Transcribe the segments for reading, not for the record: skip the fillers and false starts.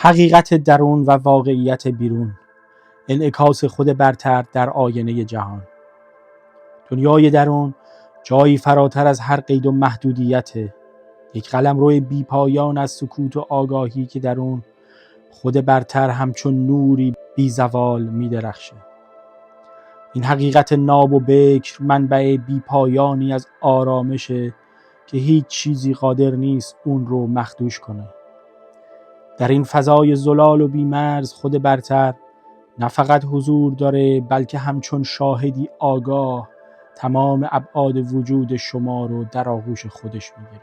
حقیقت درون و واقعیت بیرون، انعکاس خود برتر در آینه جهان. دنیای درون جایی فراتر از هر قید و محدودیت، یک قلمرو بی پایان از سکوت و آگاهی که در اون خود برتر همچون نوری بی زوال می درخشه. این حقیقت ناب و بکر منبع بی پایانی از آرامشه که هیچ چیزی قادر نیست اون رو مخدوش کنه. در این فضای زلال و بیمرز خود برتر نه فقط حضور داره، بلکه همچون شاهدی آگاه تمام ابعاد وجود شما رو در آغوش خودش میگیره.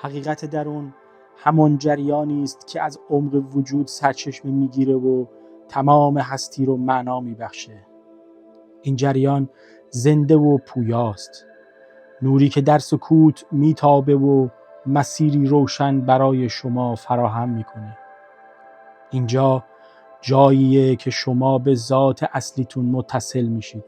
حقیقت درون همون جریانی است که از عمق وجود سرچشمه میگیره و تمام هستی رو معنا میبخشه. این جریان زنده و پویاست، نوری که در سکوت میتابه و مسیری روشن برای شما فراهم میکنه. اینجا جاییه که شما به ذات اصلیتون متصل میشید،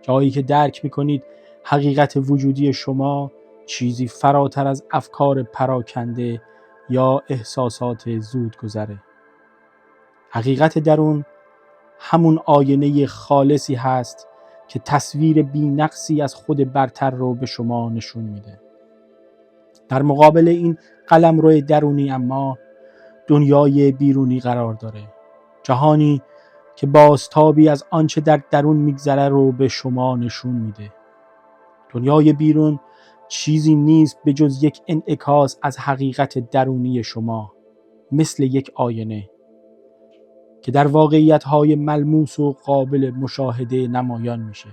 جایی که درک میکنید حقیقت وجودی شما چیزی فراتر از افکار پراکنده یا احساسات زود گذره. حقیقت درون همون آینه خالصی هست که تصویر بی نقصی از خود برتر رو به شما نشون میده. در مقابل این قلمرو درونی اما دنیای بیرونی قرار داره، جهانی که بازتابی از آنچه در درون میگذره رو به شما نشون میده. دنیای بیرون چیزی نیست به جز یک انعکاس از حقیقت درونی شما، مثل یک آینه که در واقعیت‌های ملموس و قابل مشاهده نمایان میشه.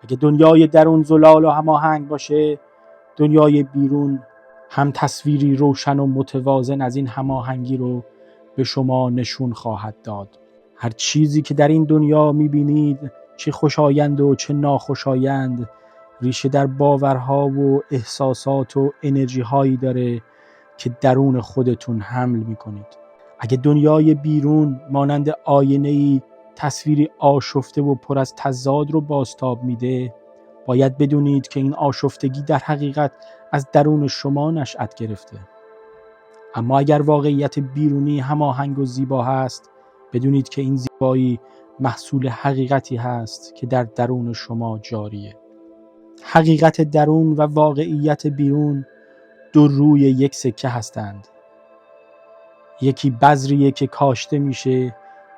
اگه دنیای درون زلال و هماهنگ باشه، دنیای بیرون هم تصویری روشن و متوازن از این هماهنگی رو به شما نشون خواهد داد. هر چیزی که در این دنیا میبینید، چه خوشایند و چه ناخوشایند، ریشه در باورها و احساسات و انرژی هایی داره که درون خودتون حمل میکنید. اگه دنیای بیرون مانند آینه‌ای تصویری آشفته و پر از تضاد رو بازتاب میده، باید بدونید که این آشفتگی در حقیقت از درون شما نشأت گرفته. اما اگر واقعیت بیرونی هماهنگ و زیبا هست، بدونید که این زیبایی محصول حقیقتی هست که در درون شما جاریه. حقیقت درون و واقعیت بیرون دو روی یک سکه هستند. یکی بذریه که کاشته میشه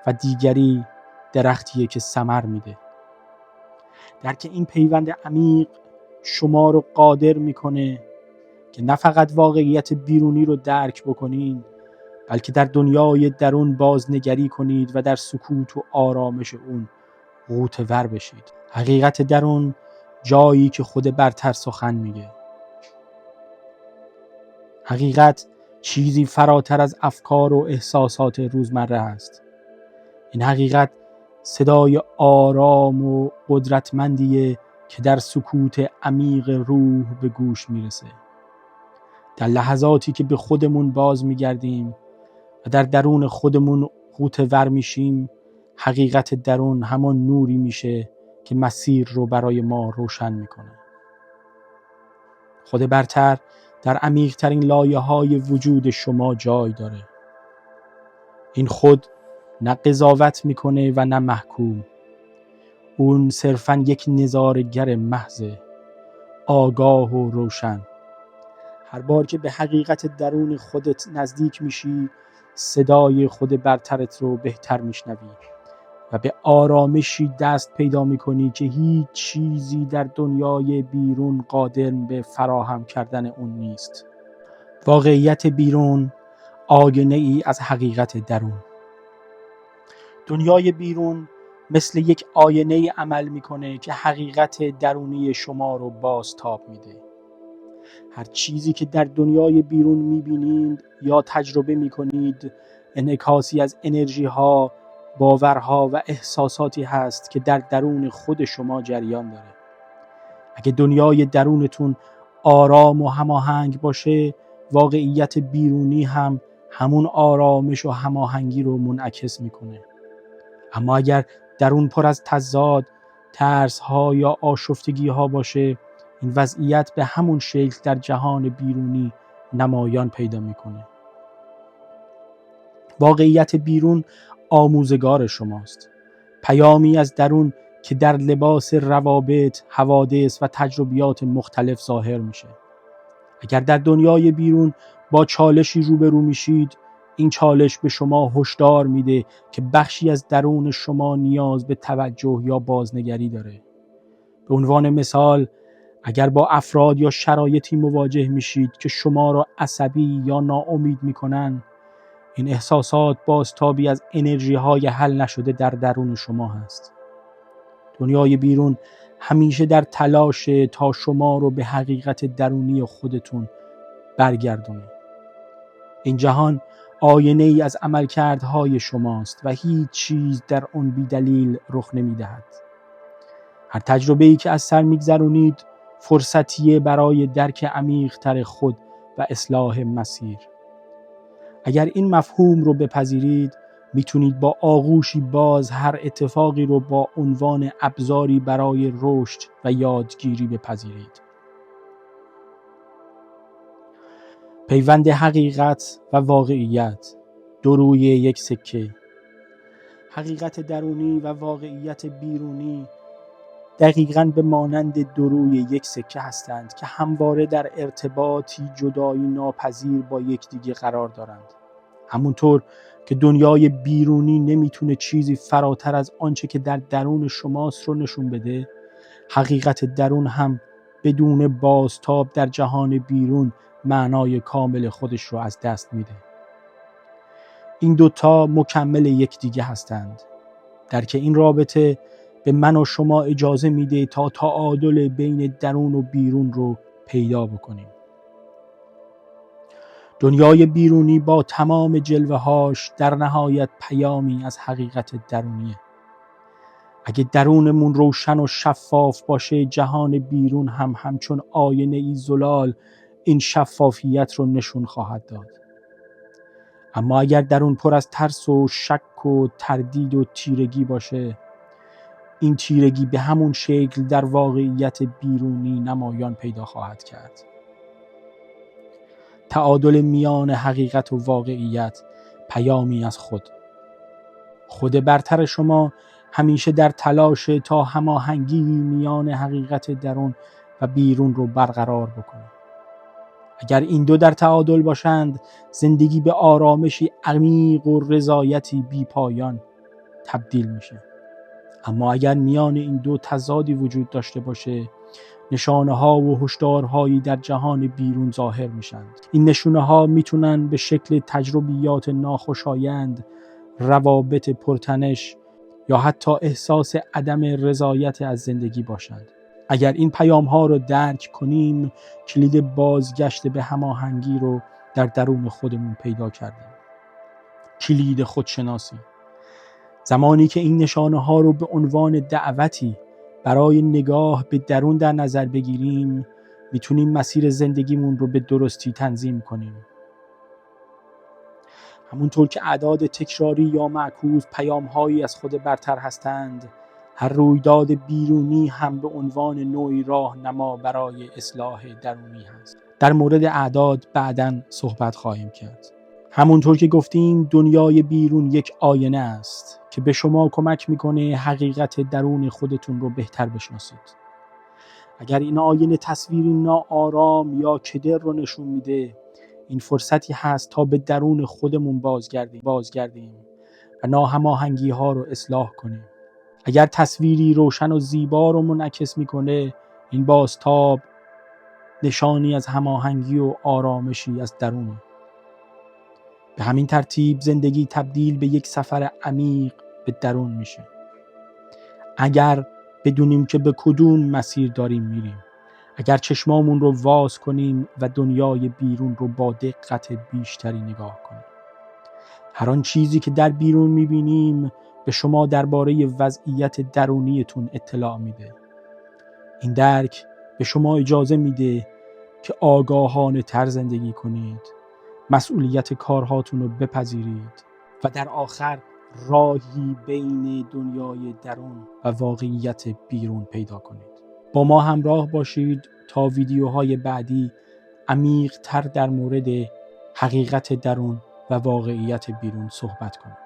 و دیگری درختیه که ثمر میده. درک این پیوند عمیق شما رو قادر میکنه که نه فقط واقعیت بیرونی رو درک بکنین، بلکه در دنیای درون بازنگری کنید و در سکوت و آرامش اون غوطه ور بشید. حقیقت درون جایی که خود برتر سخن میگه. حقیقت چیزی فراتر از افکار و احساسات روزمره است. این حقیقت صدای آرام و قدرتمندیه که در سکوت عمیق روح به گوش میرسه. در لحظاتی که به خودمون باز میگردیم و در درون خودمون غوطه ور میشیم، حقیقت درون همان نوری میشه که مسیر رو برای ما روشن میکنه. خود برتر در عمیق ترین لایه های وجود شما جای داره. این خود نه قضاوت میکنه و نه محکوم. اون صرفاً یک نظاره‌گر محض، آگاه و روشن. هر بار که به حقیقت درون خودت نزدیک میشی، صدای خود برترت رو بهتر میشنوی و به آرامشی دست پیدا میکنی که هیچ چیزی در دنیای بیرون قادر به فراهم کردن اون نیست. واقعیت بیرون آینه ای از حقیقت درون. دنیای بیرون مثل یک آینه عمل میکنه که حقیقت درونی شما رو بازتاب میده. هر چیزی که در دنیای بیرون میبینید یا تجربه میکنید انعکاسی از انرژی ها، باورها و احساساتی هست که در درون خود شما جریان داره. اگه دنیای درونتون آرام و هماهنگ باشه، واقعیت بیرونی هم همون آرامش و هماهنگی رو منعکس میکنه. اما اگر درون پر از تضاد، ترس ها یا آشفتگی ها باشه، این وضعیت به همون شکل در جهان بیرونی نمایان پیدا میکنه. واقعیت بیرون آموزگار شماست، پیامی از درون که در لباس روابط، حوادث و تجربیات مختلف ظاهر میشه. اگر در دنیای بیرون با چالشی روبرو میشید، این چالش به شما هشدار میده که بخشی از درون شما نیاز به توجه یا بازنگری داره. به عنوان مثال، اگر با افراد یا شرایطی مواجه میشید که شما را عصبی یا ناامید میکنن، این احساسات بازتابی از انرژی های حل نشده در درون شما هست. دنیای بیرون همیشه در تلاشه تا شما رو به حقیقت درونی خودتون برگردونه. این جهان آینه ای از عملکردهای شماست و هیچ چیز در آن بی دلیل رخ نمیدهد. هر تجربه‌ای که از سر میگذرونید فرصتیه برای درک عمیق‌تر خود و اصلاح مسیر. اگر این مفهوم رو بپذیرید، میتونید با آغوشی باز هر اتفاقی رو با عنوان ابزاری برای رشد و یادگیری بپذیرید. پیوند حقیقت و واقعیت، دو روی یک سکه. حقیقت درونی و واقعیت بیرونی دقیقاً به مانند دو روی یک سکه هستند که همواره در ارتباطی جدایی ناپذیر با یکدیگر قرار دارند. همونطور که دنیای بیرونی نمیتونه چیزی فراتر از آنچه که در درون شماست رو نشون بده، حقیقت درون هم بدون بازتاب در جهان بیرون معنای کامل خودش رو از دست میده. این دوتا مکمل یکدیگه هستند. درک این رابطه به من و شما اجازه میده تا تعادل بین درون و بیرون رو پیدا بکنیم. دنیای بیرونی با تمام جلوه‌هاش در نهایت پیامی از حقیقت درونیه. اگه درونمون روشن و شفاف باشه، جهان بیرون هم همچون آینه ای زلال این شفافیت رو نشون خواهد داد. اما اگر درون پر از ترس و شک و تردید و تیرگی باشه، این تیرگی به همون شکل در واقعیت بیرونی نمایان پیدا خواهد کرد. تعادل میان حقیقت و واقعیت پیامی از خود برتر شما همیشه در تلاش تا هماهنگی میان حقیقت درون و بیرون رو برقرار بکنه. اگر این دو در تعادل باشند، زندگی به آرامشی عمیق و رضایتی بی پایان تبدیل میشه. اما اگر میان این دو تضادی وجود داشته باشه، نشانه ها و هشدارهایی در جهان بیرون ظاهر میشند. این نشونه ها میتونن به شکل تجربیات ناخوشایند، روابط پرتنش یا حتی احساس عدم رضایت از زندگی باشند. اگر این پیام ها رو درک کنیم، کلید بازگشت به هماهنگی رو در درون خودمون پیدا کردیم. کلید خودشناسی. زمانی که این نشانه ها رو به عنوان دعوتی برای نگاه به درون در نظر بگیریم، میتونیم مسیر زندگیمون رو به درستی تنظیم کنیم. همونطور که اعداد تکراری یا معکوس پیام‌هایی از خود برتر هستند، هر رویداد بیرونی هم به عنوان نوعی راهنما برای اصلاح درونی هست. در مورد اعداد بعداً صحبت خواهیم کرد. همونطور که گفتیم، دنیای بیرون یک آینه است که به شما کمک میکنه حقیقت درون خودتون رو بهتر بشناسید. اگر این آینه تصویری ناآرام یا کدر رو نشون میده، این فرصتی هست تا به درون خودمون بازگردیم و ناهماهنگی ها رو اصلاح کنیم. اگر تصویری روشن و زیبا رو منعکس میکنه، این بازتاب نشانی از هماهنگی و آرامشی از درونه. به همین ترتیب زندگی تبدیل به یک سفر عمیق به درون میشه. اگر بدونیم که به کدوم مسیر داریم میریم، اگر چشمامون رو واز کنیم و دنیای بیرون رو با دقت بیشتری نگاه کنیم. هر آن چیزی که در بیرون میبینیم به شما درباره وضعیت درونیتون اطلاع میده. این درک به شما اجازه میده که آگاهانه تر زندگی کنید، مسئولیت کارهاتون رو بپذیرید و در آخر راهی بین دنیای درون و واقعیت بیرون پیدا کنید. با ما همراه باشید تا ویدیوهای بعدی عمیق تر در مورد حقیقت درون و واقعیت بیرون صحبت کنیم.